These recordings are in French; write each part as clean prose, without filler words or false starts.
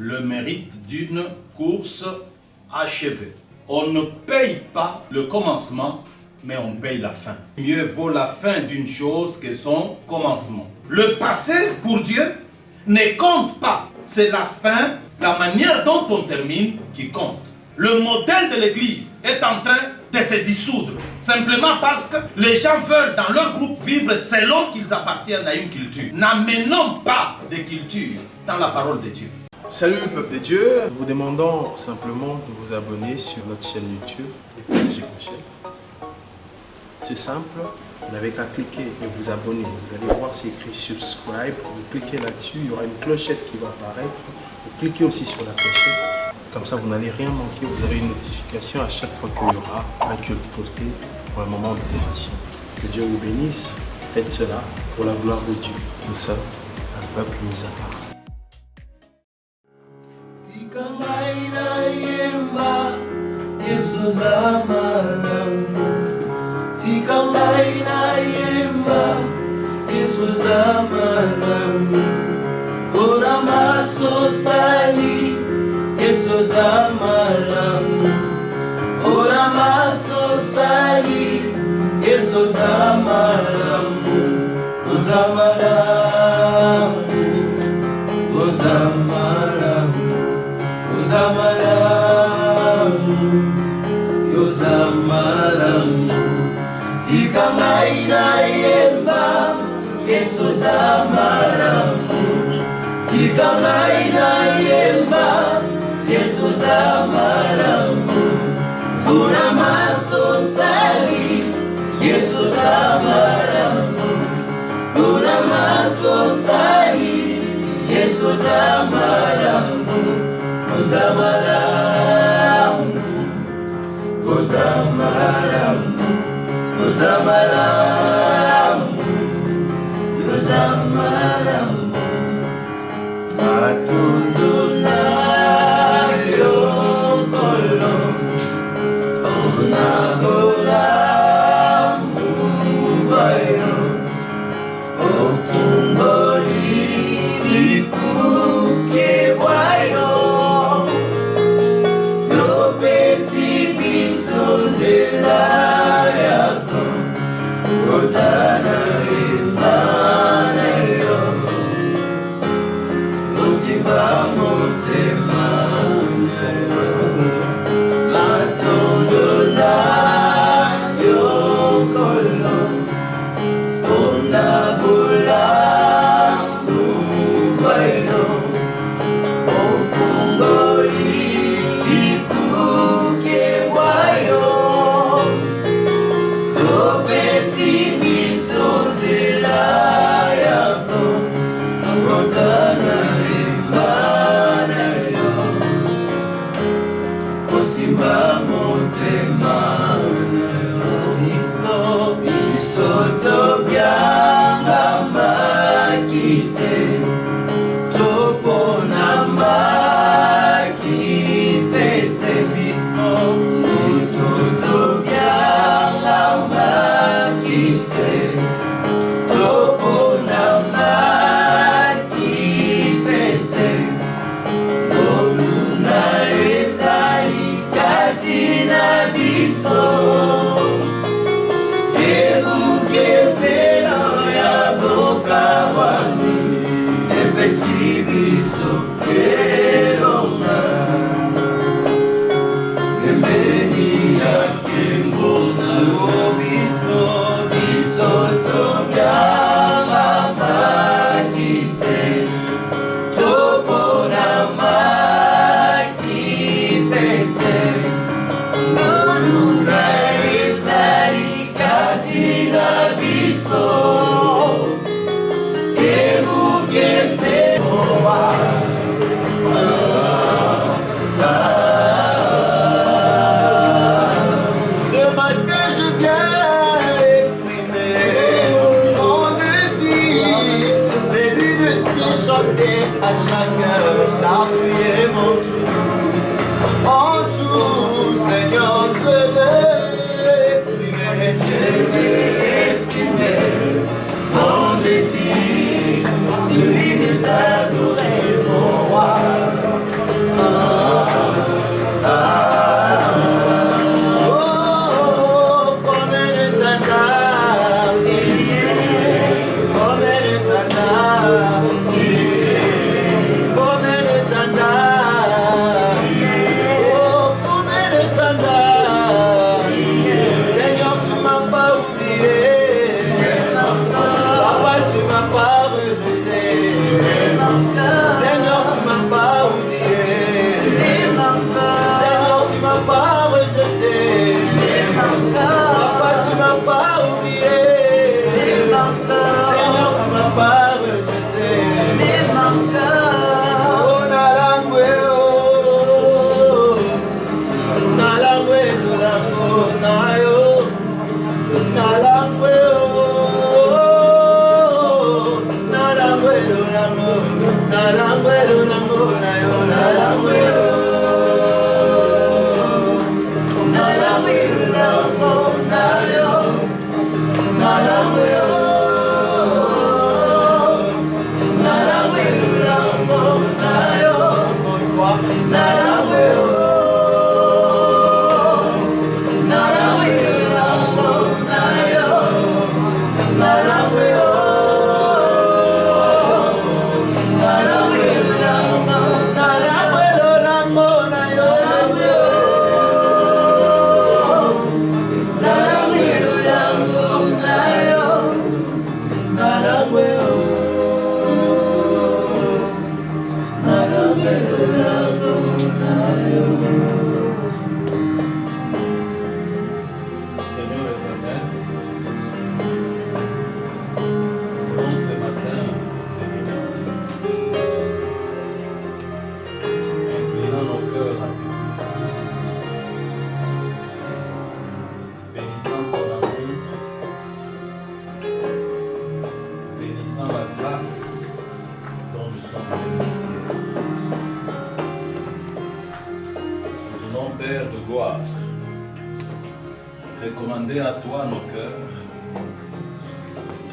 le mérite d'une course achevée. On ne paye pas le commencement, mais on paye la fin. Mieux vaut la fin d'une chose que son commencement. Le passé, pour Dieu, ne compte pas. C'est la fin, la manière dont on termine qui compte. Le modèle de l'Église est en train de se dissoudre, simplement parce que les gens veulent dans leur groupe vivre selon qu'ils appartiennent à une culture. N'amenons pas de culture dans la parole de Dieu. Salut peuple de Dieu, nous vous demandons simplement de vous abonner sur notre chaîne YouTube J. Michel. C'est simple, vous n'avez qu'à cliquer et vous abonner. Vous allez voir c'est écrit subscribe, vous cliquez là-dessus, il y aura une clochette qui va apparaître. Vous cliquez aussi sur la clochette, comme ça vous n'allez rien manquer, vous aurez une notification à chaque fois qu'il y aura un culte posté pour un moment d'adoration. Que Dieu vous bénisse, faites cela pour la gloire de Dieu. Nous sommes un peuple mis à part. À chaque heure, car tu es mon tout. En tout, Seigneur, je vais exprimer mon désir, celui de t'adorer, mon roi. Père de gloire, recommander à toi nos cœurs,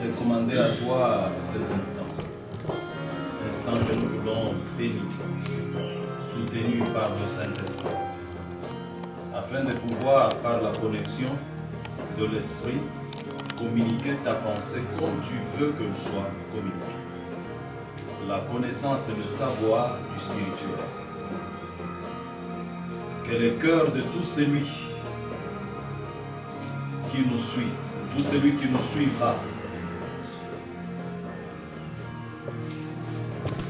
recommander à toi ces instants que nous voulons bénir, soutenus par le Saint-Esprit, afin de pouvoir, par la connexion de l'Esprit, communiquer ta pensée comme tu veux qu'elle soit communiquée. La connaissance et le savoir du spirituel. Que le cœur de tout celui qui nous suit, tout celui qui nous suivra,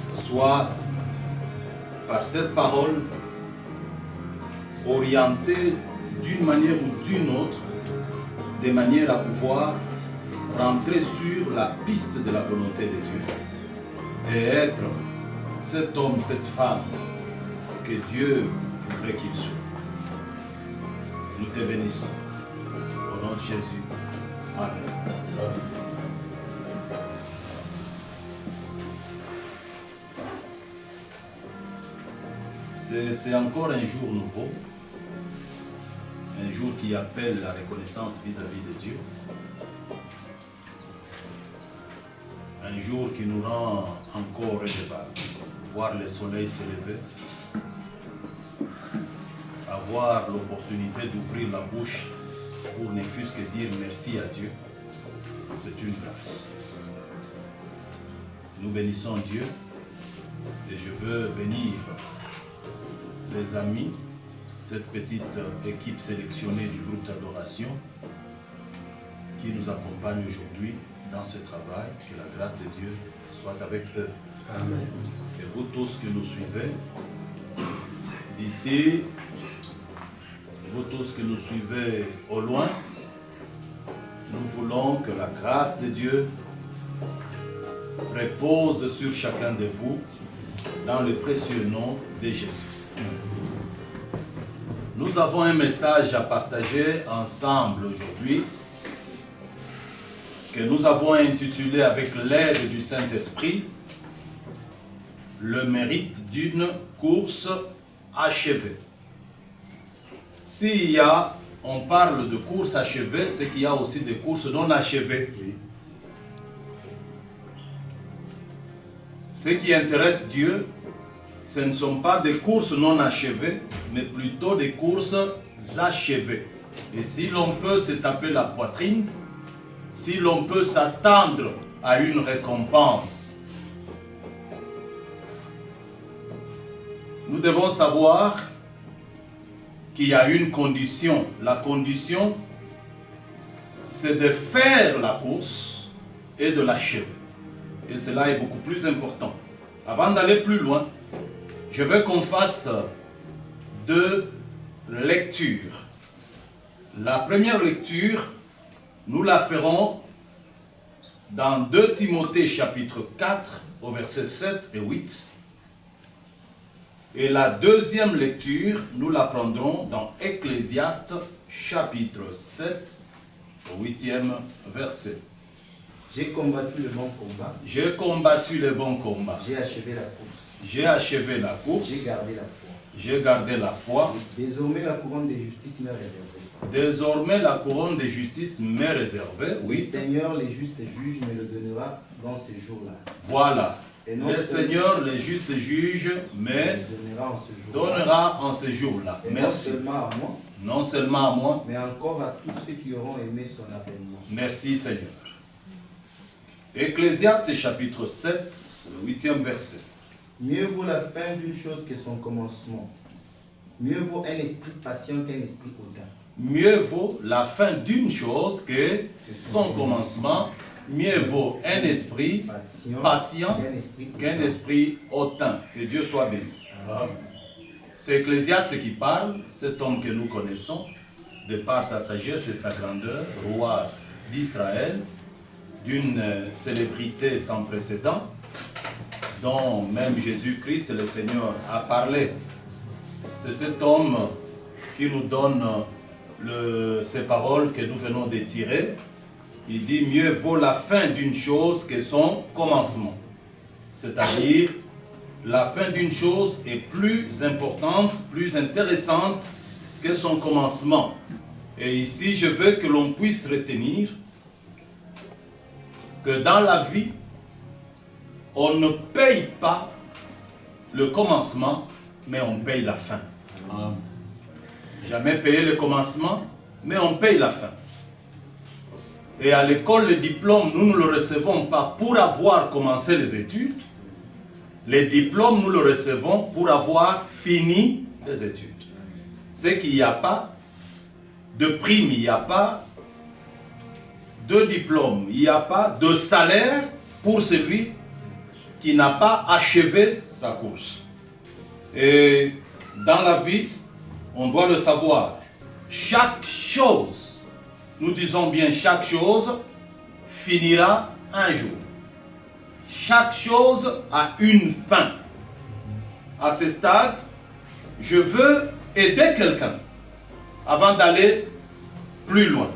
soit par cette parole orienté d'une manière ou d'une autre, de manière à pouvoir rentrer sur la piste de la volonté de Dieu et être cet homme, cette femme que Dieu voudrait qu'il soit. Nous te bénissons. Au nom de Jésus. Amen. C'est encore un jour nouveau, un jour qui appelle la reconnaissance vis-à-vis de Dieu, un jour qui nous rend encore redevables, voir le soleil se lever, avoir l'opportunité d'ouvrir la bouche pour ne fût-ce que dire merci à Dieu, c'est une grâce. Nous bénissons Dieu et je veux bénir les amis, cette petite équipe sélectionnée du groupe d'adoration qui nous accompagne aujourd'hui dans ce travail. Que la grâce de Dieu soit avec eux. Amen. Et vous tous qui nous suivez, d'ici, vous tous qui nous suivez au loin, nous voulons que la grâce de Dieu repose sur chacun de vous dans le précieux nom de Jésus. Nous avons un message à partager ensemble aujourd'hui que nous avons intitulé avec l'aide du Saint-Esprit le mérite d'une course achevée. On parle de course achevée, c'est qu'il y a aussi des courses non achevées. Ce qui intéresse Dieu, ce ne sont pas des courses non achevées, mais plutôt des courses achevées. Et si l'on peut se taper la poitrine, si l'on peut s'attendre à une récompense, nous devons savoir qu'il y a une condition. La condition, c'est de faire la course et de l'achever. Et cela est beaucoup plus important. Avant d'aller plus loin, je veux qu'on fasse 2 lectures. La première lecture, nous la ferons dans 2 Timothée chapitre 4 au verset 7 et 8. Et la deuxième lecture, nous la prendrons dans Ecclésiaste chapitre 7 au 8e verset. J'ai combattu le bon combat. J'ai combattu le bon combat. J'ai achevé la course. J'ai achevé la course. J'ai gardé la foi. J'ai gardé la foi. Désormais, la couronne de justice m'est réservée. Désormais, la couronne de justice m'est réservée. Oui. Le Seigneur, les justes juges, me le donnera dans ces jours-là. Voilà. Le Seigneur, les justes juges, me donnera en ce jour-là. Merci. Non seulement à moi. Non seulement à moi. Mais encore à tous ceux qui auront aimé son avènement. Merci Seigneur. Ecclésiaste chapitre 7, 8e verset. Mieux vaut la fin d'une chose que son commencement. Mieux vaut un esprit patient qu'un esprit hautain. Mieux vaut la fin d'une chose que son commencement. Mieux vaut un esprit patient qu'un esprit hautain. Que Dieu soit béni. C'est Ecclésiaste qui parle, cet homme que nous connaissons, de par sa sagesse et sa grandeur, roi d'Israël, d'une célébrité sans précédent, dont même Jésus-Christ, le Seigneur, a parlé. C'est cet homme qui nous donne ces paroles que nous venons de tirer. Il dit, mieux vaut la fin d'une chose que son commencement. C'est-à-dire, la fin d'une chose est plus importante, plus intéressante que son commencement. Et ici, je veux que l'on puisse retenir que dans la vie, on ne paye pas le commencement, mais on paye la fin. Jamais payer le commencement, mais on paye la fin. Et à l'école, le diplôme, nous ne le recevons pas pour avoir commencé les études. Les diplômes, nous le recevons pour avoir fini les études. C'est qu'il n'y a pas de prime, il n'y a pas de diplôme, il n'y a pas de salaire pour celui qui n'a pas achevé sa course. Et dans la vie, on doit le savoir. Chaque chose, nous disons bien chaque chose, finira un jour. Chaque chose a une fin. À ce stade, je veux aider quelqu'un avant d'aller plus loin.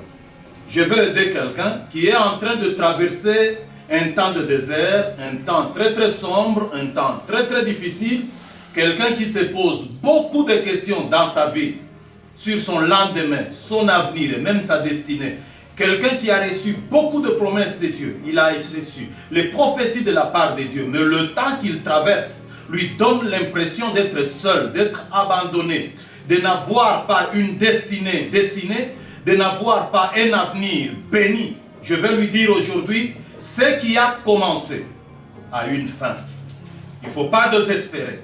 Je veux aider quelqu'un qui est en train de traverser un temps de désert, un temps très très sombre, un temps très très difficile. Quelqu'un qui se pose beaucoup de questions dans sa vie sur son lendemain, son avenir et même sa destinée. Quelqu'un qui a reçu beaucoup de promesses de Dieu. Il a reçu les prophéties de la part de Dieu. Mais le temps qu'il traverse lui donne l'impression d'être seul, d'être abandonné, de n'avoir pas une destinée dessinée, de n'avoir pas un avenir béni. Je vais lui dire aujourd'hui, ce qui a commencé a une fin. Il ne faut pas désespérer.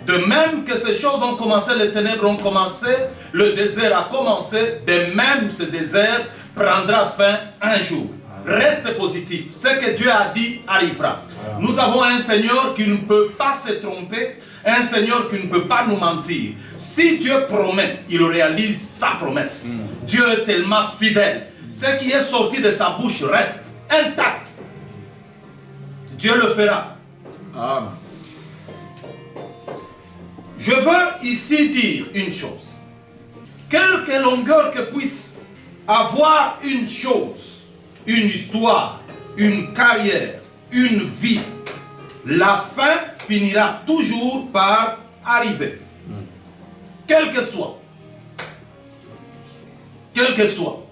De même que ces choses ont commencé, les ténèbres ont commencé, le désert a commencé, de même ce désert prendra fin un jour. Reste positif. Ce que Dieu a dit arrivera. Nous avons un Seigneur qui ne peut pas se tromper, un Seigneur qui ne peut pas nous mentir. Si Dieu promet, il réalise sa promesse. Dieu est tellement fidèle. Ce qui est sorti de sa bouche reste intact. Dieu le fera. Amen. Je veux ici dire une chose. Quelque longueur que puisse avoir une chose, une histoire, une carrière, une vie, la fin finira toujours par arriver. Quel que soit. Quel que soit.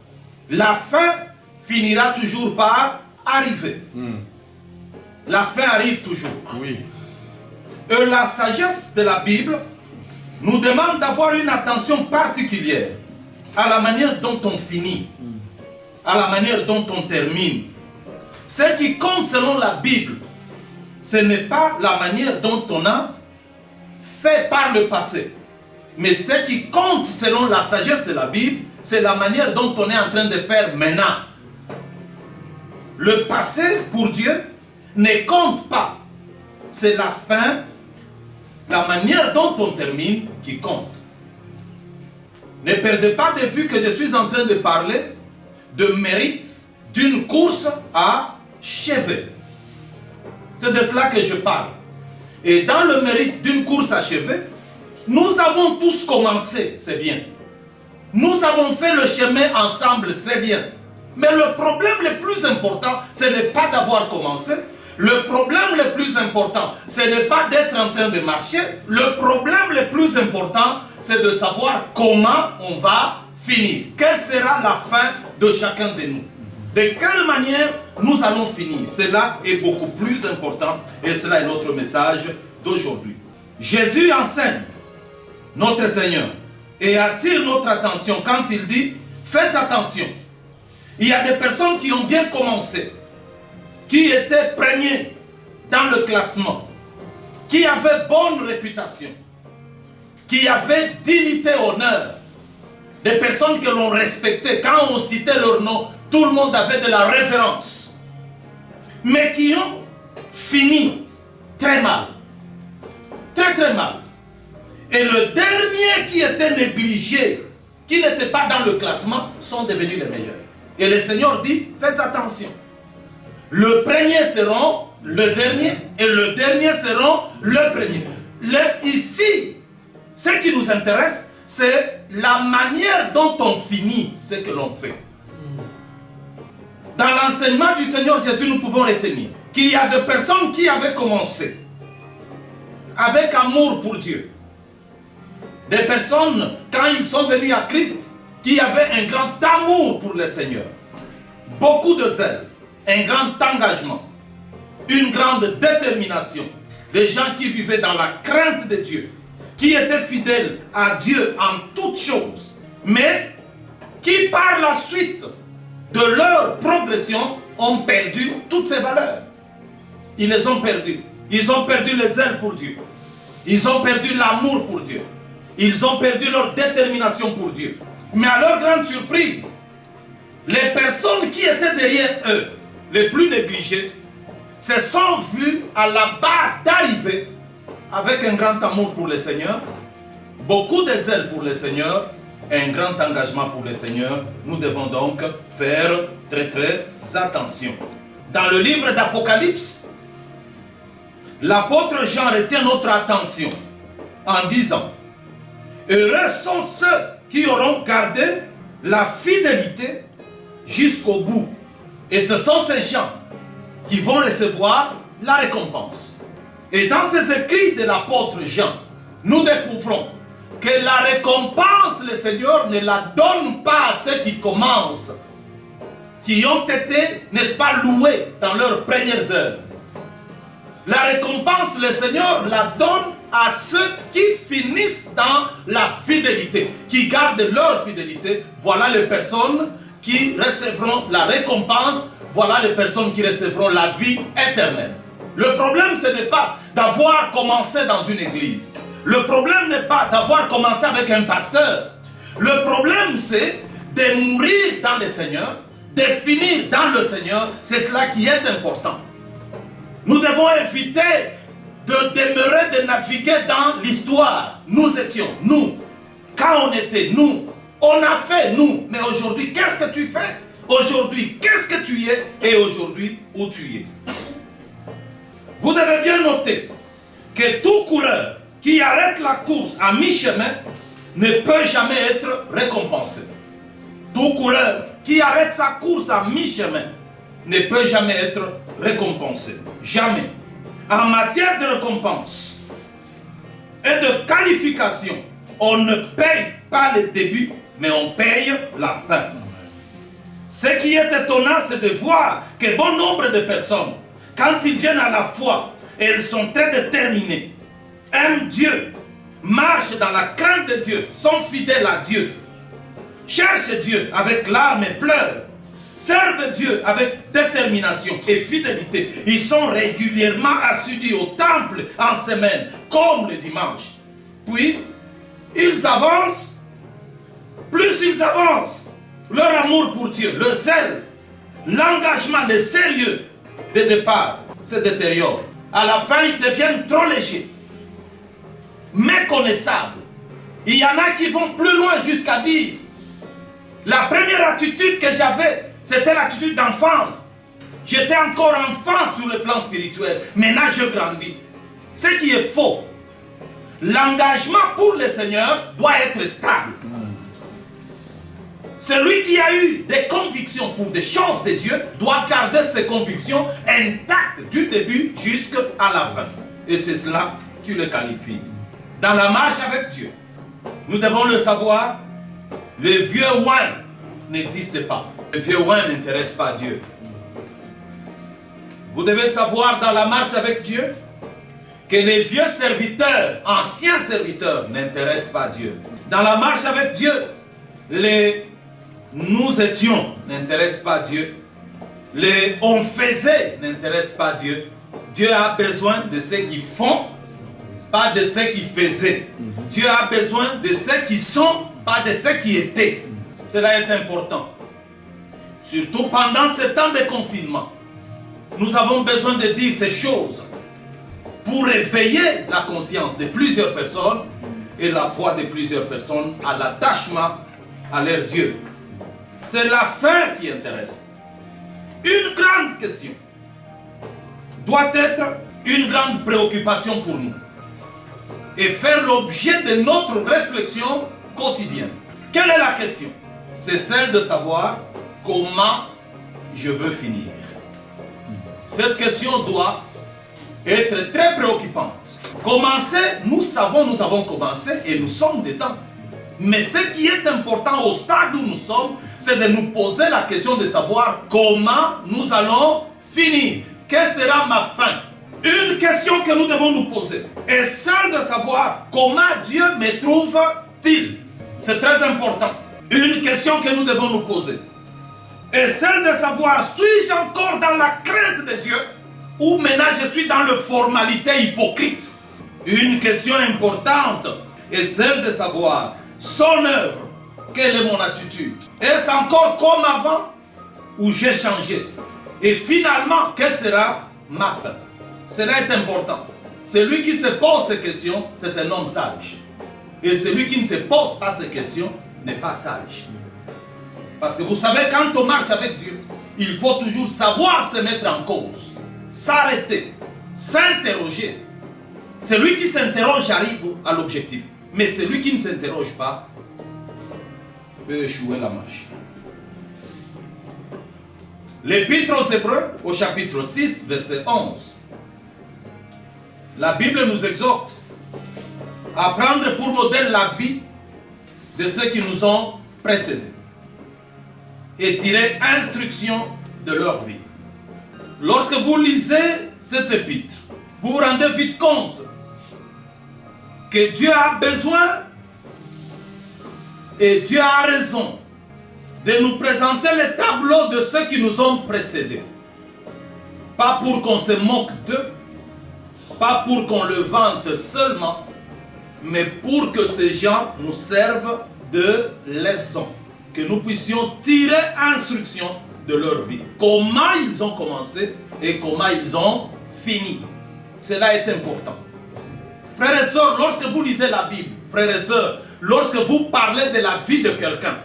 La fin finira toujours par arriver. La fin arrive toujours. Oui. Et la sagesse de la Bible nous demande d'avoir une attention particulière à la manière dont on finit, à la manière dont on termine. Ce qui compte selon la Bible, ce n'est pas la manière dont on a fait par le passé. Mais ce qui compte selon la sagesse de la Bible, c'est la manière dont on est en train de faire maintenant. Le passé, pour Dieu, ne compte pas. C'est la fin, la manière dont on termine qui compte. Ne perdez pas de vue que je suis en train de parler de mérite d'une course achevée. C'est de cela que je parle. Et dans le mérite d'une course achevée, nous avons tous commencé, c'est bien. Nous avons fait le chemin ensemble, c'est bien. Mais le problème le plus important, ce n'est pas d'avoir commencé. Le problème le plus important, ce n'est pas d'être en train de marcher. Le problème le plus important, c'est de savoir comment on va finir. Quelle sera la fin de chacun de nous? De quelle manière nous allons finir? Cela est beaucoup plus important et cela est notre message d'aujourd'hui. Jésus enseigne, notre Seigneur, et attire notre attention quand il dit « Faites attention ». Il y a des personnes qui ont bien commencé, qui étaient premiers dans le classement, qui avaient bonne réputation, qui avaient dignité, honneur, des personnes que l'on respectait. Quand on citait leur nom, tout le monde avait de la révérence, mais qui ont fini très mal, très très mal. Et le dernier qui était négligé, qui n'était pas dans le classement, sont devenus les meilleurs. Et le Seigneur dit, faites attention. Le premier seront le dernier et le dernier seront le premier. Ici, ce qui nous intéresse, c'est la manière dont on finit ce que l'on fait. Dans l'enseignement du Seigneur Jésus, nous pouvons retenir qu'il y a des personnes qui avaient commencé avec amour pour Dieu. Des personnes, quand ils sont venus à Christ, qui avaient un grand amour pour le Seigneur, beaucoup de zèle, un grand engagement, une grande détermination. Des gens qui vivaient dans la crainte de Dieu, qui étaient fidèles à Dieu en toutes choses, mais qui par la suite de leur progression ont perdu toutes ces valeurs. Ils les ont perdues. Ils ont perdu le zèle pour Dieu. Ils ont perdu l'amour pour Dieu. Ils ont perdu leur détermination pour Dieu. Mais à leur grande surprise, les personnes qui étaient derrière eux, les plus négligées, se sont vues à la barre d'arrivée avec un grand amour pour le Seigneur, beaucoup de zèle pour le Seigneur, et un grand engagement pour le Seigneur. Nous devons donc faire très attention. Dans le livre d'Apocalypse, l'apôtre Jean retient notre attention en disant: heureux sont ceux qui auront gardé la fidélité jusqu'au bout. Et ce sont ces gens qui vont recevoir la récompense. Et dans ces écrits de l'apôtre Jean, nous découvrons que la récompense, le Seigneur ne la donne pas à ceux qui commencent, qui ont été, n'est-ce pas, loués dans leurs premières heures. La récompense, le Seigneur la donne à ceux qui finissent dans la fidélité, qui gardent leur fidélité. Voilà les personnes qui recevront la récompense, voilà les personnes qui recevront la vie éternelle. Le problème, ce n'est pas d'avoir commencé dans une église. Le problème n'est pas d'avoir commencé avec un pasteur. Le problème, c'est de mourir dans le Seigneur, de finir dans le Seigneur. C'est cela qui est important. Nous devons éviter de demeurer, de naviguer dans l'histoire. Nous étions, nous. Quand on était, nous. On a fait, nous. Mais aujourd'hui, qu'est-ce que tu fais? Aujourd'hui, qu'est-ce que tu es? Et aujourd'hui, où tu es? Vous devez bien noter que tout coureur qui arrête la course à mi-chemin ne peut jamais être récompensé. Tout coureur qui arrête sa course à mi-chemin ne peut jamais être récompensé. Jamais. En matière de récompense et de qualification, on ne paye pas le début, mais on paye la fin. Ce qui est étonnant, c'est de voir que bon nombre de personnes, quand ils viennent à la foi, elles sont très déterminées, aiment Dieu, marchent dans la crainte de Dieu, sont fidèles à Dieu, cherchent Dieu avec larmes et pleurs, servent Dieu avec détermination et fidélité. Ils sont régulièrement assidus au temple en semaine, comme le dimanche. Puis, ils avancent, plus ils avancent, leur amour pour Dieu, le zèle, l'engagement, le sérieux de départ se détériore. À la fin, ils deviennent trop légers, méconnaissables. Il y en a qui vont plus loin jusqu'à dire: la première attitude que j'avais, c'était l'attitude d'enfance. J'étais encore enfant sur le plan spirituel. Maintenant, je grandis. Ce qui est faux. L'engagement pour le Seigneur doit être stable. Celui qui a eu des convictions pour des choses de Dieu doit garder ses convictions intactes du début jusqu'à la fin. Et c'est cela qui le qualifie. Dans la marche avec Dieu, nous devons le savoir, le vieux oin n'existe pas. Le vieux oin n'intéresse pas Dieu. Vous devez savoir dans la marche avec Dieu que les vieux serviteurs, anciens serviteurs n'intéressent pas Dieu. Dans la marche avec Dieu, les nous étions n'intéresse pas Dieu. Les on faisait n'intéresse pas Dieu. Dieu a besoin de ceux qui font, pas de ceux qui faisaient. Dieu a besoin de ceux qui sont, pas de ceux qui étaient. Cela est important. Surtout pendant ce temps de confinement. Nous avons besoin de dire ces choses pour éveiller la conscience de plusieurs personnes et la foi de plusieurs personnes à l'attachement à leur Dieu. C'est la fin qui intéresse. Une grande question doit être une grande préoccupation pour nous et faire l'objet de notre réflexion quotidienne. Quelle est la question? C'est celle de savoir comment je veux finir. Cette question doit être très préoccupante. Commencer, nous savons, nous avons commencé et nous sommes dedans. Mais ce qui est important au stade où nous sommes, c'est de nous poser la question de savoir comment nous allons finir. Quelle sera ma fin? Une question que nous devons nous poser est celle de savoir comment Dieu me trouve-t-il. C'est très important. Une question que nous devons nous poser est celle de savoir, suis-je encore dans la crainte de Dieu ou maintenant je suis dans la formalité hypocrite? Une question importante est celle de savoir son œuvre, quelle est mon attitude? Est-ce encore comme avant ou j'ai changé? Et finalement, quelle sera ma fin? Cela est important. Celui qui se pose ces questions, c'est un homme sage. Et celui qui ne se pose pas ces questions n'est pas sage. Parce que vous savez, quand on marche avec Dieu, il faut toujours savoir se mettre en cause, s'arrêter, s'interroger. Celui qui s'interroge arrive à l'objectif. Mais celui qui ne s'interroge pas peut échouer la marche. L'Épître aux Hébreux, au chapitre 6, verset 11. La Bible nous exhorte à prendre pour modèle la vie de ceux qui nous ont précédés et tirer instruction de leur vie. Lorsque vous lisez cet épître, vous vous rendez vite compte que Dieu a besoin et Dieu a raison de nous présenter le tableau de ceux qui nous ont précédés. Pas pour qu'on se moque d'eux, pas pour qu'on le vante seulement, mais pour que ces gens nous servent de leçon, que nous puissions tirer instruction de leur vie. Comment ils ont commencé et comment ils ont fini. Cela est important. Frères et sœurs, lorsque vous lisez la Bible, frères et sœurs, lorsque vous parlez de la vie de quelqu'un,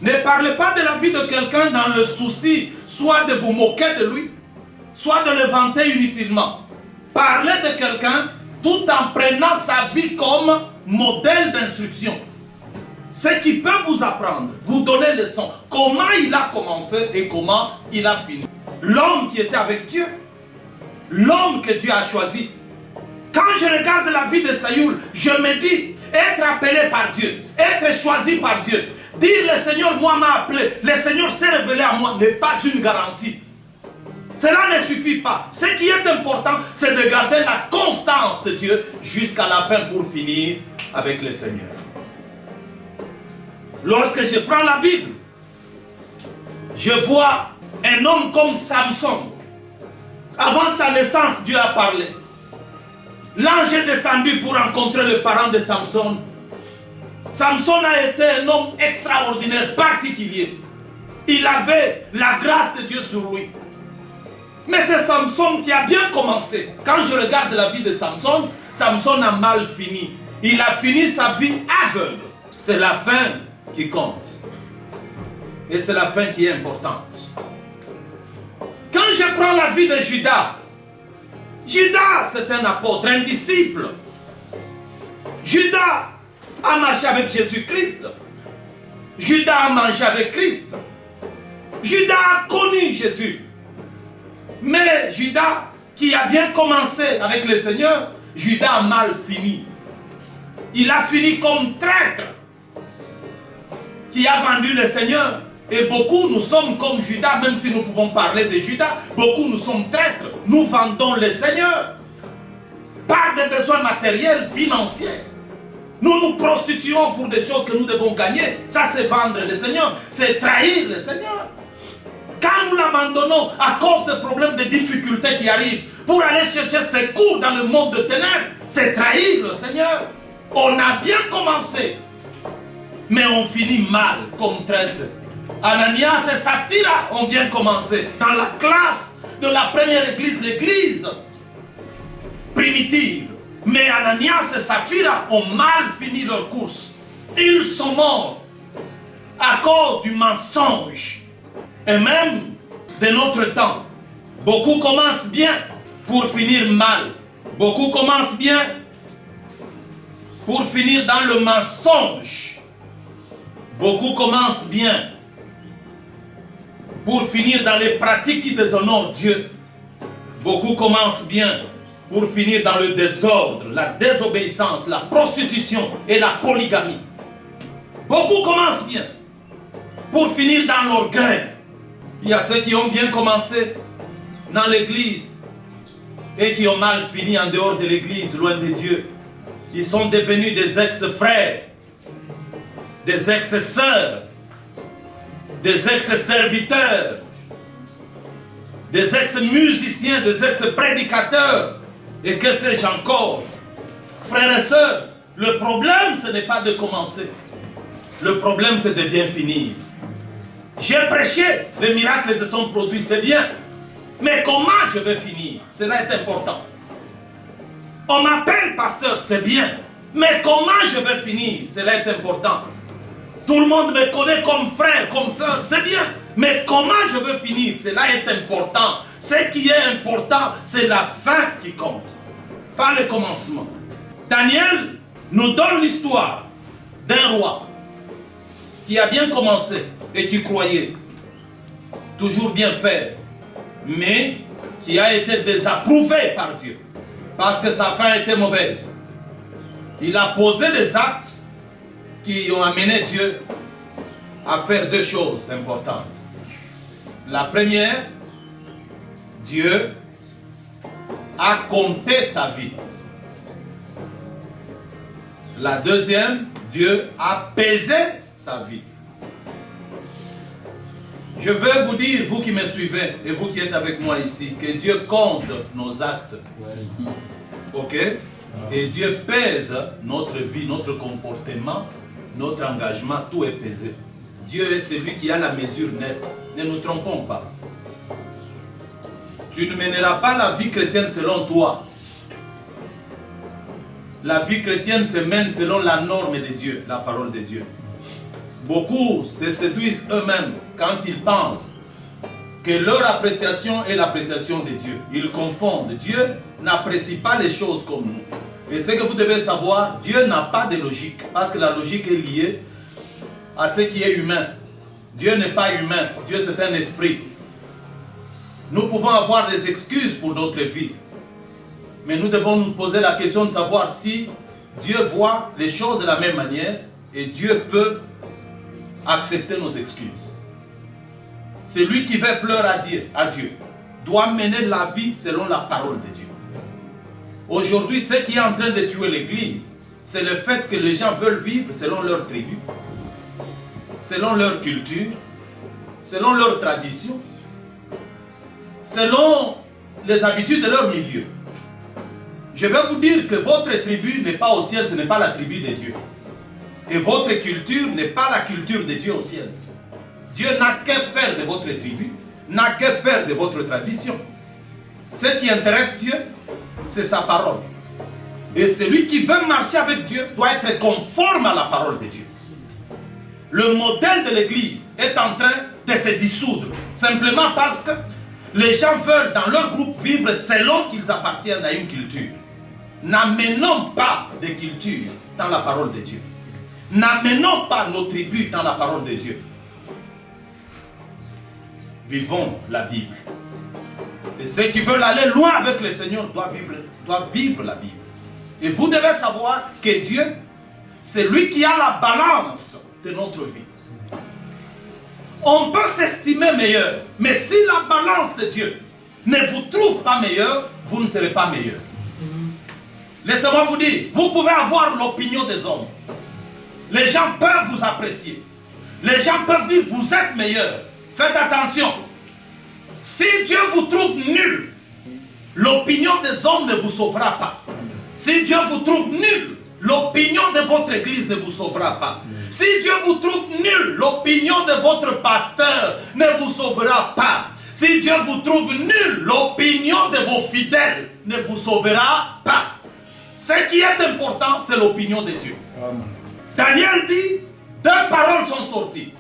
ne parlez pas de la vie de quelqu'un dans le souci soit de vous moquer de lui, soit de le vanter inutilement. Parlez de quelqu'un tout en prenant sa vie comme modèle d'instruction. Ce qui peut vous apprendre, vous donner leçon, comment il a commencé et comment il a fini. L'homme qui était avec Dieu, l'homme que Dieu a choisi. Quand je regarde la vie de Saül, je me dis, être appelé par Dieu, être choisi par Dieu, dire le Seigneur moi m'a appelé, le Seigneur s'est révélé à moi n'est pas une garantie. Cela ne suffit pas. Ce qui est important, c'est de garder la constance de Dieu jusqu'à la fin pour finir avec le Seigneur. Lorsque je prends la Bible, je vois un homme comme Samson. Avant sa naissance, Dieu a parlé. L'ange est descendu pour rencontrer le parent de Samson. Samson a été un homme extraordinaire, particulier. Il avait la grâce de Dieu sur lui. Mais c'est Samson qui a bien commencé. Quand je regarde la vie de Samson, Samson a mal fini. Il a fini sa vie aveugle. C'est la fin qui compte. Et c'est la fin qui est importante. Quand je prends la vie de Judas, Judas c'est un apôtre, un disciple. Judas a marché avec Jésus-Christ. Judas a mangé avec Christ. Judas a connu Jésus. Mais Judas, qui a bien commencé avec le Seigneur, Judas a mal fini. Il a fini comme traître qui a vendu le Seigneur. Et beaucoup, nous sommes comme Judas, même si nous pouvons parler de Judas, beaucoup nous sommes traîtres. Nous vendons le Seigneur par des besoins matériels, financiers. Nous nous prostituons pour des choses que nous devons gagner. Ça, c'est vendre le Seigneur, c'est trahir le Seigneur. Quand nous l'abandonnons à cause de problèmes, de difficultés qui arrivent, pour aller chercher secours dans le monde de ténèbres, c'est trahir le Seigneur. On a bien commencé, mais on finit mal comme traître. Ananias et Saphira ont bien commencé dans la classe de la première église, l'église primitive. Mais Ananias et Saphira ont mal fini leur course. Ils sont morts à cause du mensonge. Et même de notre temps, beaucoup commencent bien pour finir mal. Beaucoup commencent bien pour finir dans le mensonge. Beaucoup commencent bien pour finir dans les pratiques qui déshonorent Dieu. Beaucoup commencent bien pour finir dans le désordre, la désobéissance, la prostitution et la polygamie. Beaucoup commencent bien pour finir dans l'orgueil. Il y a ceux qui ont bien commencé dans l'église et qui ont mal fini en dehors de l'église, loin de Dieu. Ils sont devenus des ex-frères, des ex-sœurs, des ex-serviteurs, des ex-musiciens, des ex-prédicateurs, et que sais-je encore. Frères et sœurs, le problème, ce n'est pas de commencer. Le problème, c'est de bien finir. J'ai prêché, les miracles se sont produits, c'est bien. Mais comment je vais finir? Cela est important. On m'appelle pasteur, c'est bien. Mais comment je vais finir? Cela est important. Tout le monde me connaît comme frère, comme soeur, c'est bien. Mais comment je veux finir? Cela est important. Ce qui est important, c'est la fin qui compte, pas le commencement. Daniel nous donne l'histoire d'un roi qui a bien commencé et qui croyait toujours bien faire, mais qui a été désapprouvé par Dieu parce que sa fin était mauvaise. Il a posé des actes qui ont amené Dieu à faire deux choses importantes. La première, Dieu a compté sa vie. La deuxième, Dieu a pesé sa vie. Je veux vous dire, vous qui me suivez et vous qui êtes avec moi ici, que Dieu compte nos actes. Ok? Et Dieu pèse notre vie, notre comportement, notre engagement, tout est pesé. Dieu est celui qui a la mesure nette. Ne nous trompons pas. Tu ne mèneras pas la vie chrétienne selon toi. La vie chrétienne se mène selon la norme de Dieu, la parole de Dieu. Beaucoup se séduisent eux-mêmes quand ils pensent que leur appréciation est l'appréciation de Dieu. Ils confondent. Dieu n'apprécie pas les choses comme nous. Et ce que vous devez savoir, Dieu n'a pas de logique, parce que la logique est liée à ce qui est humain. Dieu n'est pas humain, Dieu c'est un esprit. Nous pouvons avoir des excuses pour notre vie, mais nous devons nous poser la question de savoir si Dieu voit les choses de la même manière et Dieu peut accepter nos excuses. Celui qui veut pleurer à Dieu doit mener la vie selon la parole de Dieu. Aujourd'hui, ce qui est en train de tuer l'Église, c'est le fait que les gens veulent vivre selon leur tribu, selon leur culture, selon leur tradition, selon les habitudes de leur milieu. Je vais vous dire que votre tribu n'est pas au ciel, ce n'est pas la tribu de Dieu. Et votre culture n'est pas la culture de Dieu au ciel. Dieu n'a qu'à faire de votre tribu, n'a qu'à faire de votre tradition. Ce qui intéresse Dieu, c'est sa parole. Et celui qui veut marcher avec Dieu doit être conforme à la parole de Dieu. Le modèle de l'Église est en train de se dissoudre, simplement parce que les gens veulent dans leur groupe vivre selon qu'ils appartiennent à une culture. N'amenons pas de culture dans la parole de Dieu. N'amenons pas nos tribus dans la parole de Dieu. Vivons la Bible. Et ceux qui veulent aller loin avec le Seigneur doivent vivre la Bible. Et vous devez savoir que Dieu, c'est lui qui a la balance de notre vie. On peut s'estimer meilleur, mais si la balance de Dieu ne vous trouve pas meilleur, vous ne serez pas meilleur. Laissez-moi vous dire, vous pouvez avoir l'opinion des hommes. Les gens peuvent vous apprécier. Les gens peuvent dire, vous êtes meilleur. Faites attention. Si Dieu vous trouve nul, l'opinion des hommes ne vous sauvera pas. Si Dieu vous trouve nul, l'opinion de votre église ne vous sauvera pas. Si Dieu vous trouve nul, l'opinion de votre pasteur ne vous sauvera pas. Si Dieu vous trouve nul, l'opinion de vos fidèles ne vous sauvera pas. Ce qui est important, c'est l'opinion de Dieu. Amen. Daniel dit, deux paroles sont sorties.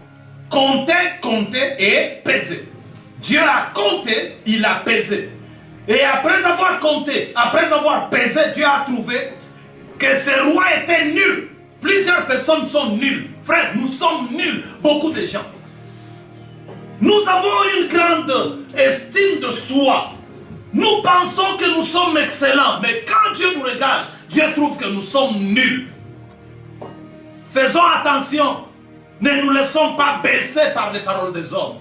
Compter, compter et peser. Dieu a compté, il a pesé. Et après avoir compté, après avoir pesé, Dieu a trouvé que ce roi était nul. Plusieurs personnes sont nulles. Frère, nous sommes nuls, beaucoup de gens. Nous avons une grande estime de soi. Nous pensons que nous sommes excellents, mais quand Dieu nous regarde, Dieu trouve que nous sommes nuls. Faisons attention. Ne nous laissons pas bercer par les paroles des hommes.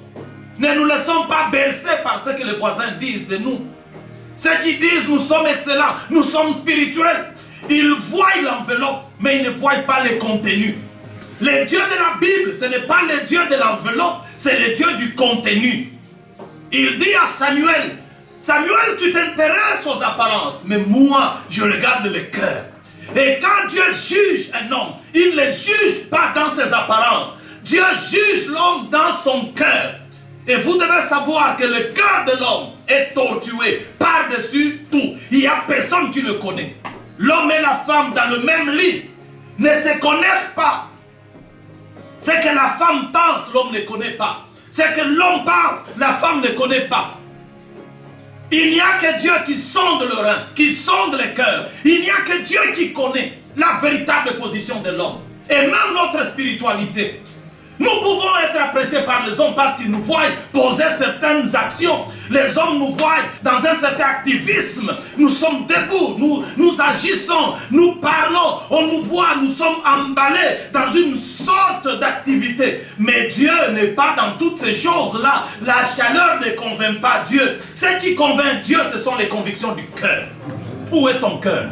Ne nous laissons pas bercer par ce que les voisins disent de nous. Ceux qui disent nous sommes excellents, nous sommes spirituels. Ils voient l'enveloppe, mais ils ne voient pas le contenu. Le Dieu de la Bible, ce n'est pas le Dieu de l'enveloppe, c'est le Dieu du contenu. Il dit à Samuel, Samuel, tu t'intéresses aux apparences, mais moi, je regarde le cœur. Et quand Dieu juge un homme, il ne le juge pas dans ses apparences. Dieu juge l'homme dans son cœur. Et vous devez savoir que le cœur de l'homme est tortué par-dessus tout. Il n'y a personne qui le connaît. L'homme et la femme dans le même lit ne se connaissent pas. Ce que la femme pense, l'homme ne connaît pas. Ce que l'homme pense, la femme ne connaît pas. Il n'y a que Dieu qui sonde le rein, qui sonde le cœur. Il n'y a que Dieu qui connaît la véritable position de l'homme. Et même notre spiritualité. Nous pouvons être appréciés par les hommes parce qu'ils nous voient poser certaines actions. Les hommes nous voient dans un certain activisme. Nous sommes debout, nous agissons, nous parlons. On nous voit, nous sommes emballés dans une sorte d'activité. Mais Dieu n'est pas dans toutes ces choses-là. La chaleur ne convainc pas Dieu. Ce qui convainc Dieu, ce sont les convictions du cœur. Où est ton cœur?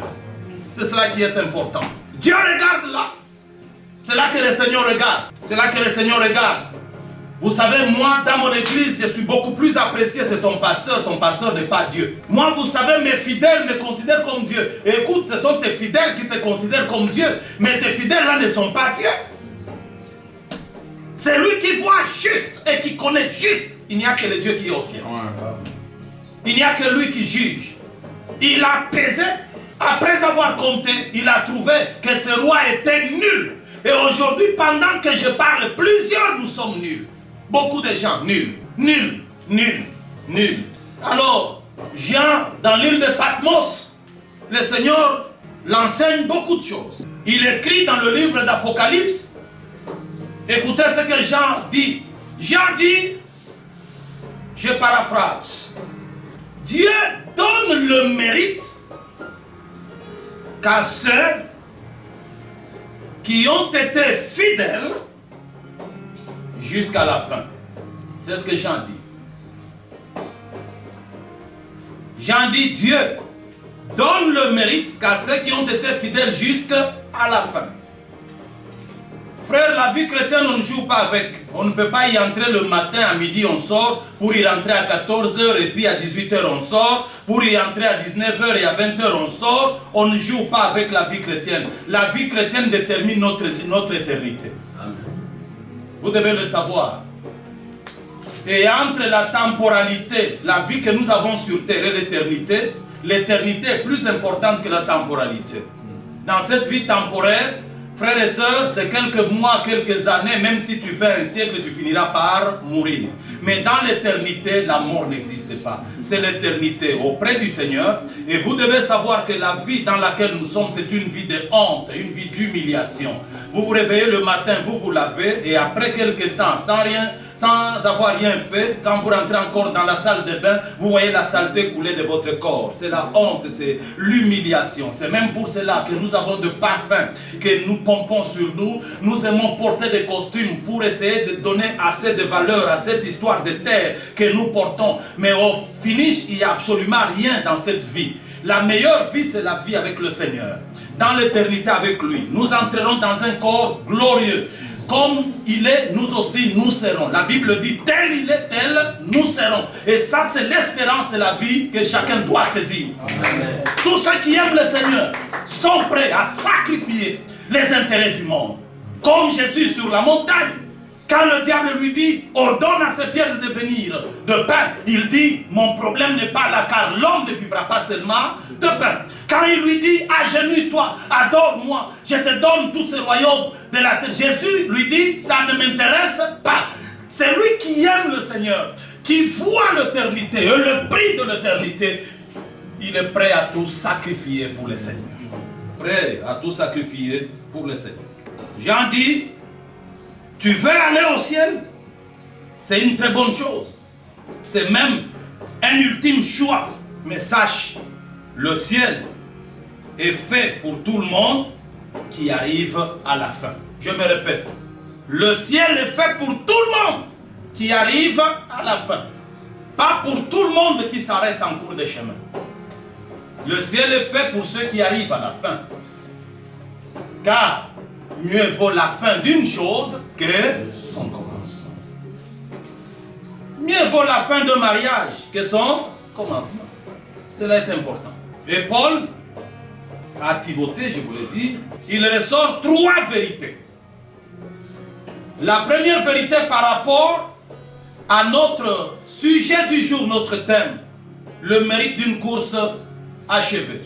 C'est cela qui est important. Dieu regarde là. C'est là que le Seigneur regarde. C'est là que le Seigneur regarde. Vous savez, moi, dans mon église, je suis beaucoup plus apprécié. C'est ton pasteur n'est pas Dieu. Moi, vous savez, mes fidèles me considèrent comme Dieu. Et écoute, ce sont tes fidèles qui te considèrent comme Dieu. Mais tes fidèles là ne sont pas Dieu. C'est lui qui voit juste et qui connaît juste. Il n'y a que le Dieu qui est au ciel. Il n'y a que lui qui juge. Il a pesé. Après avoir compté, il a trouvé que ce roi était nul. Et aujourd'hui, pendant que je parle, plusieurs nous sommes nuls. Beaucoup de gens nuls. Nuls, nuls, nuls. Alors, Jean, dans l'île de Patmos, le Seigneur l'enseigne beaucoup de choses. Il écrit dans le livre d'Apocalypse. Écoutez ce que Jean dit. Jean dit, je paraphrase, Dieu donne le mérite qu'à ceux qui ont été fidèles jusqu'à la fin. C'est ce que Jean dit. Jean dit, Dieu donne le mérite qu'à ceux qui ont été fidèles jusqu'à la fin. Frère, la vie chrétienne, on ne joue pas avec. On ne peut pas y entrer le matin, à midi, on sort. Pour y rentrer à 14h et puis à 18h, on sort. Pour y entrer à 19h et à 20h, on sort. On ne joue pas avec la vie chrétienne. La vie chrétienne détermine notre éternité. Amen. Vous devez le savoir. Et entre la temporalité, la vie que nous avons sur terre et l'éternité est plus importante que la temporalité. Dans cette vie temporaire, frères et sœurs, c'est quelques mois, quelques années, même si tu fais un siècle, tu finiras par mourir. Mais dans l'éternité, la mort n'existe pas. C'est l'éternité auprès du Seigneur. Et vous devez savoir que la vie dans laquelle nous sommes, c'est une vie de honte, une vie d'humiliation. Vous vous réveillez le matin, vous vous lavez, et après quelques temps, sans avoir rien fait, quand vous rentrez encore dans la salle de bain, vous voyez la saleté couler de votre corps. C'est la honte, c'est l'humiliation. C'est même pour cela que nous avons de parfums que nous pompons sur nous. Nous aimons porter des costumes pour essayer de donner assez de valeur à cette histoire de terre que nous portons. Mais au finish, il n'y a absolument rien dans cette vie. La meilleure vie, c'est la vie avec le Seigneur. Dans l'éternité avec lui. Nous entrerons dans un corps glorieux. Comme il est, nous aussi, nous serons. La Bible dit, tel il est, tel nous serons. Et ça, c'est l'espérance de la vie que chacun doit saisir. Amen. Tous ceux qui aiment le Seigneur sont prêts à sacrifier les intérêts du monde. Comme Jésus sur la montagne. Quand le diable lui dit, ordonne à ces pierres de devenir de pain, il dit, mon problème n'est pas là, car l'homme ne vivra pas seulement de pain. Quand il lui dit, agenouille-toi, adore-moi, je te donne tous ces royaumes de la terre. Jésus lui dit, ça ne m'intéresse pas. C'est lui qui aime le Seigneur, qui voit l'éternité et le prix de l'éternité. Il est prêt à tout sacrifier pour le Seigneur. Prêt à tout sacrifier pour le Seigneur. Jean dit, tu veux aller au ciel? C'est une très bonne chose. C'est même un ultime choix. Mais sache, le ciel est fait pour tout le monde qui arrive à la fin. Je me répète, le ciel est fait pour tout le monde qui arrive à la fin. Pas pour tout le monde qui s'arrête en cours de chemin. Le ciel est fait pour ceux qui arrivent à la fin. Car mieux vaut la fin d'une chose que son commencement. Mieux vaut la fin d'un mariage que son commencement. Cela est important. Et Paul, à Timothée, je vous l'ai dit, il ressort 3 vérités. La première vérité par rapport à notre sujet du jour, notre thème, le mérite d'une course achevée.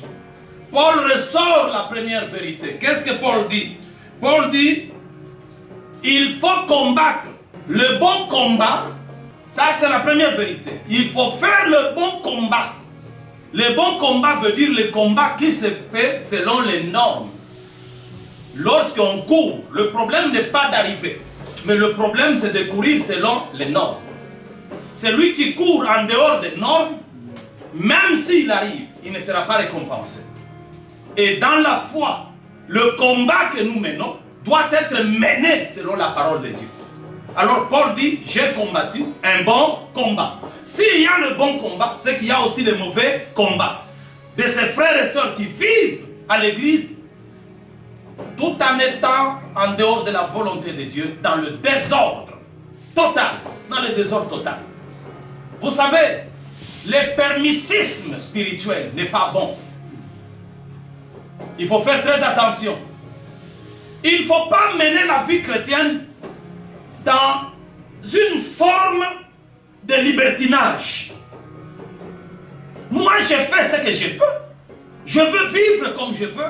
Paul ressort la première vérité. Qu'est-ce que Paul dit? Paul dit, il faut combattre le bon combat. Ça, c'est la première vérité. Il faut faire le bon combat. Le bon combat veut dire le combat qui se fait selon les normes. Lorsqu'on court, le problème n'est pas d'arriver. Mais le problème, c'est de courir selon les normes. Celui qui court en dehors des normes, même s'il arrive, il ne sera pas récompensé. Et dans la foi, le combat que nous menons doit être mené selon la parole de Dieu. Alors Paul dit, j'ai combattu un bon combat. S'il y a le bon combat, c'est qu'il y a aussi le mauvais combat. De ces frères et sœurs qui vivent à l'église, tout en étant en dehors de la volonté de Dieu, dans le désordre total. Dans le désordre total. Vous savez, le permissisme spirituel n'est pas bon. Il faut faire très attention. Il ne faut pas mener la vie chrétienne dans une forme de libertinage. Moi, je fais ce que je veux. Je veux vivre comme je veux.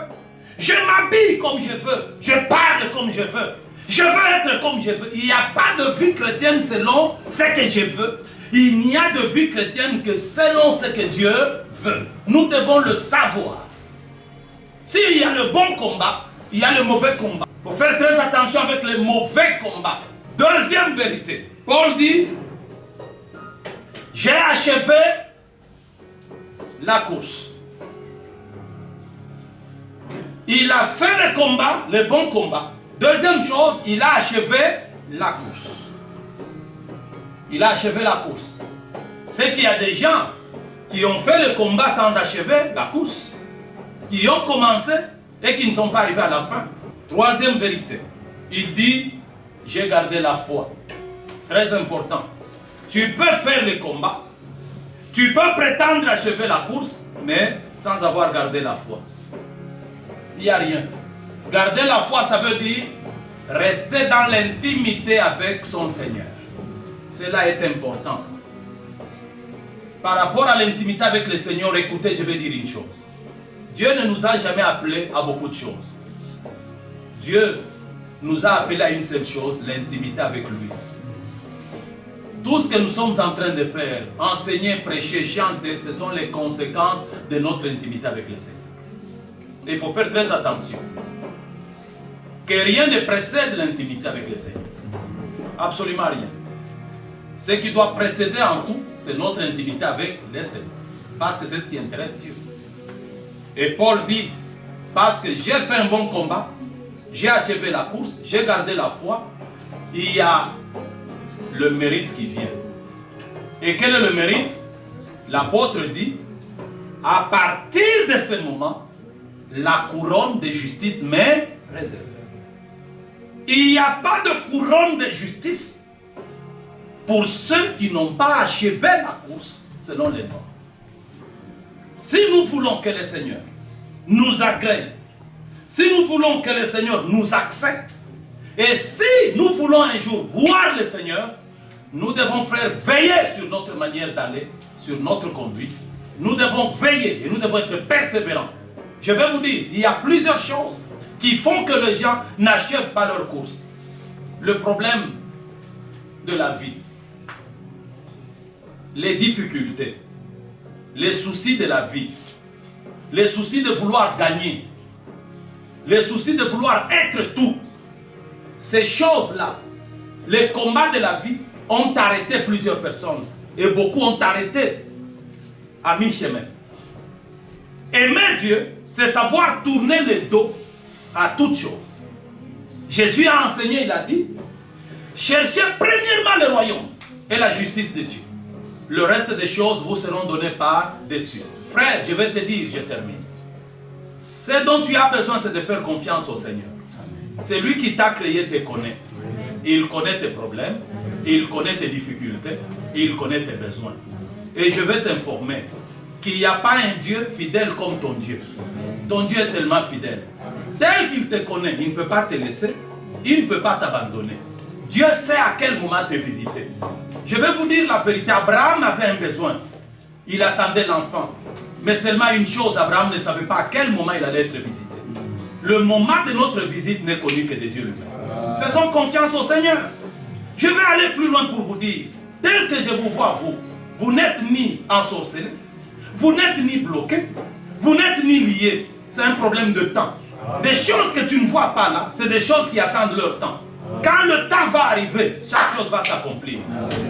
Je m'habille comme je veux. Je parle comme je veux. Je veux être comme je veux. Il n'y a pas de vie chrétienne selon ce que je veux. Il n'y a de vie chrétienne que selon ce que Dieu veut. Nous devons le savoir. S'il y a le bon combat, il y a le mauvais combat. Il faut faire très attention avec les mauvais combats. Deuxième vérité. Paul dit, j'ai achevé la course. Il a fait le combat, le bon combat. Deuxième chose, il a achevé la course. Il a achevé la course. C'est qu'il y a des gens qui ont fait le combat sans achever la course. Qui ont commencé et qui ne sont pas arrivés à la fin. Troisième vérité. Il dit, j'ai gardé la foi. Très important. Tu peux faire le combat. Tu peux prétendre achever la course, mais sans avoir gardé la foi. Il n'y a rien. Garder la foi, ça veut dire rester dans l'intimité avec son Seigneur. Cela est important. Par rapport à l'intimité avec le Seigneur, écoutez, je vais dire une chose. Dieu ne nous a jamais appelés à beaucoup de choses. Dieu nous a appelés à une seule chose, l'intimité avec lui. Tout ce que nous sommes en train de faire, enseigner, prêcher, chanter, ce sont les conséquences de notre intimité avec le Seigneur. Et il faut faire très attention. Que rien ne précède l'intimité avec le Seigneur. Absolument rien. Ce qui doit précéder en tout, c'est notre intimité avec le Seigneur. Parce que c'est ce qui intéresse Dieu. Et Paul dit, parce que j'ai fait un bon combat, j'ai achevé la course, j'ai gardé la foi, il y a le mérite qui vient. Et quel est le mérite? L'apôtre dit, à partir de ce moment, la couronne de justice m'est réservée. Il n'y a pas de couronne de justice pour ceux qui n'ont pas achevé la course selon les normes. Si nous voulons que le Seigneur nous agrée, si nous voulons que le Seigneur nous accepte, et si nous voulons un jour voir le Seigneur, nous devons, frères, veiller sur notre manière d'aller, sur notre conduite. Nous devons veiller et nous devons être persévérants. Je vais vous dire, il y a plusieurs choses qui font que les gens n'achèvent pas leur course. Le problème de la vie, les difficultés, les soucis de la vie, les soucis de vouloir gagner, les soucis de vouloir être tout. Ces choses-là, les combats de la vie ont arrêté plusieurs personnes et beaucoup ont arrêté à mi-chemin. Aimer Dieu, c'est savoir tourner le dos à toutes choses. Jésus a enseigné, il a dit, cherchez premièrement le royaume et la justice de Dieu. Le reste des choses vous seront données par-dessus. Frère, je vais te dire, je termine. Ce dont tu as besoin, c'est de faire confiance au Seigneur. C'est lui qui t'a créé, te connaît. Il connaît tes problèmes, il connaît tes difficultés, il connaît tes besoins. Et je vais t'informer qu'il n'y a pas un Dieu fidèle comme ton Dieu. Ton Dieu est tellement fidèle. Tel qu'il te connaît, il ne peut pas te laisser, il ne peut pas t'abandonner. Dieu sait à quel moment te visiter. Je vais vous dire la vérité, Abraham avait un besoin. Il attendait l'enfant. Mais seulement une chose, Abraham ne savait pas à quel moment il allait être visité. Le moment de notre visite n'est connu que de Dieu lui-même. Faisons confiance au Seigneur. Je vais aller plus loin pour vous dire, tel que je vous vois, vous n'êtes ni ensorcelé, vous n'êtes ni bloqué, vous n'êtes ni lié. C'est un problème de temps. Des choses que tu ne vois pas là, c'est des choses qui attendent leur temps. Quand le temps va arriver, chaque chose va s'accomplir.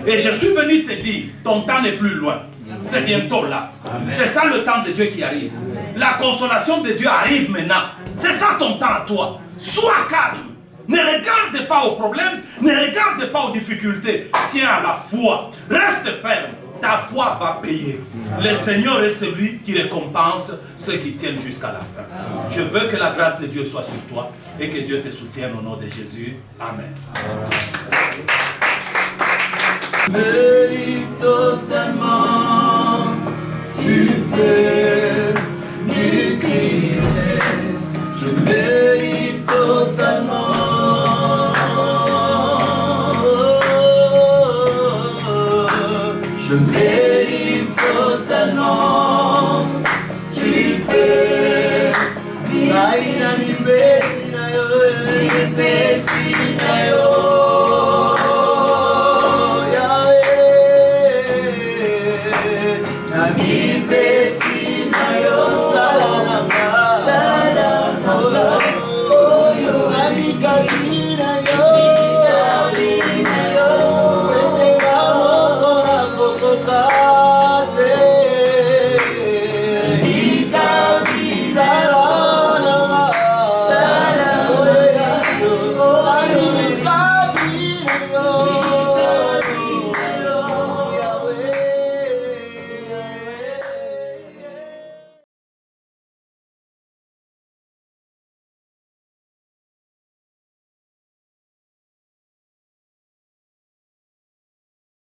Et je suis venu te dire, ton temps n'est plus loin. C'est bientôt là. C'est ça le temps de Dieu qui arrive. La consolation de Dieu arrive maintenant. C'est ça ton temps à toi. Sois calme. Ne regarde pas aux problèmes, ne regarde pas aux difficultés. Tiens à la foi. Reste ferme. Ta foi va payer. Le Seigneur est celui qui récompense ceux qui tiennent jusqu'à la fin. Je veux que la grâce de Dieu soit sur toi et que Dieu te soutienne au nom de Jésus. Amen. Mérite totalement, tu fais